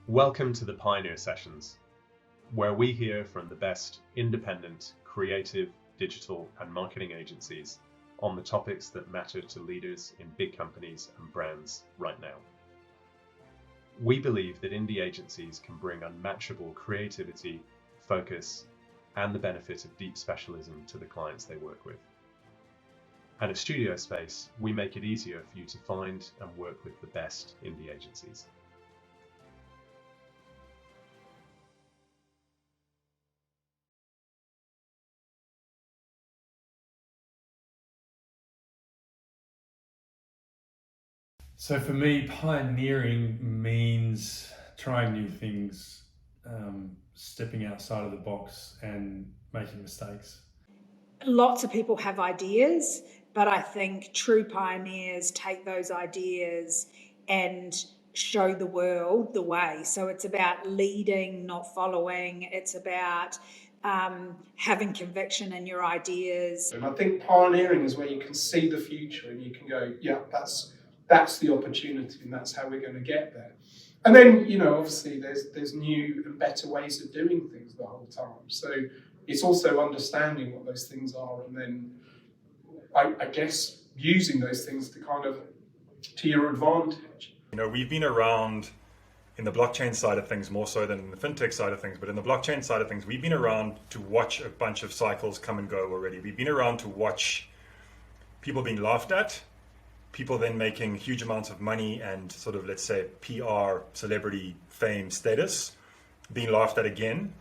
Welcome to the Pioneer Sessions, where we hear from the best independent, creative, digital and marketing agencies on the topics that matter to leaders in big companies and brands right now. We believe that indie agencies can bring unmatchable creativity, focus, and the benefit of deep specialism to the clients they work with. And at Studiospace, we make it easier for you to find and work with the best indie agencies. So for me, pioneering means trying new things, stepping outside of the box and making mistakes. Lots of people have ideas, but I think true pioneers take those ideas and show the world the way. So it's about leading, not following. It's about having conviction in your ideas. And I think pioneering is where you can see the future and you can go, yeah, that's the opportunity and that's how we're going to get there. And then, obviously there's new and better ways of doing things the whole time. So it's also understanding what those things are and then I guess using those things to your advantage. We've been around in the blockchain side of things more so than in the fintech side of things, but in the blockchain side of things, we've been around to watch a bunch of cycles come and go already. We've been around to watch people being laughed at, people then making huge amounts of money and sort of, let's say, PR, celebrity, fame, status, being laughed at again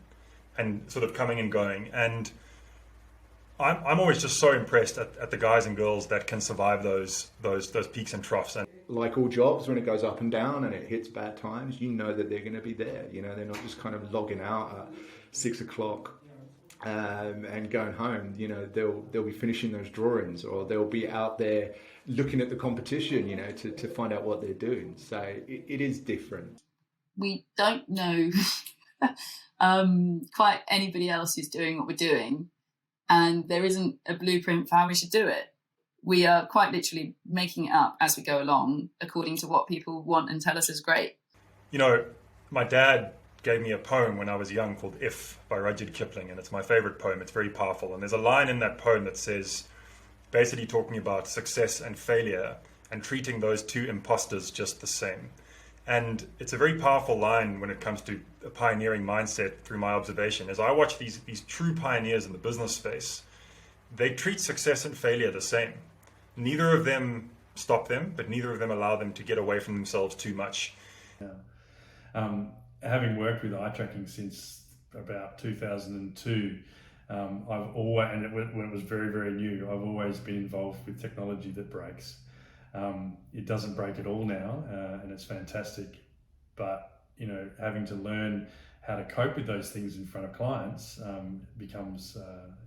and sort of coming and going. And I'm always just so impressed at the guys and girls that can survive those peaks and troughs. And like all jobs, when it goes up and down and it hits bad times, you know that they're going to be there. They're not just kind of logging out at 6 o'clock and going home. They'll be finishing those drawings or they'll be out there looking at the competition, to find out what they're doing. So it is different. We don't know quite anybody else who's doing what we're doing. And there isn't a blueprint for how we should do it. We are quite literally making it up as we go along, according to what people want and tell us is great. My dad gave me a poem when I was young called If by Rudyard Kipling, and it's my favorite poem. It's very powerful. And there's a line in that poem that says, basically talking about success and failure and treating those two imposters just the same. And it's a very powerful line when it comes to a pioneering mindset through my observation. As I watch these true pioneers in the business space, they treat success and failure the same. Neither of them stop them, but neither of them allow them to get away from themselves too much. Having worked with eye tracking since about 2002, I've always, and when it was very, very new, I've always been involved with technology that breaks. It doesn't break at all now, and it's fantastic. But having to learn how to cope with those things in front of clients becomes,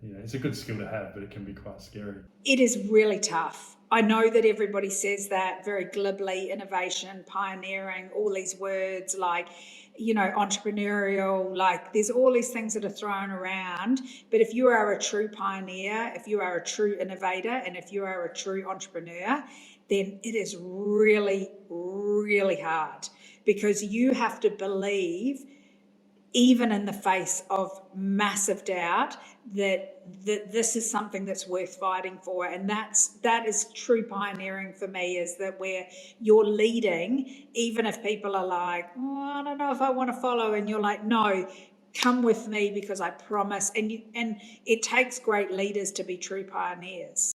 it's a good skill to have, but it can be quite scary. It is really tough. I know that everybody says that very glibly: innovation, pioneering, all these words like, entrepreneurial, like there's all these things that are thrown around. But if you are a true pioneer, if you are a true innovator, and if you are a true entrepreneur, then it is really, really hard because you have to believe, even in the face of massive doubt, that this is something that's worth fighting for. And that is true pioneering for me, is that where you're leading, even if people are like, I don't know if I want to follow, and you're like, no, come with me because I promise. And it takes great leaders to be true pioneers.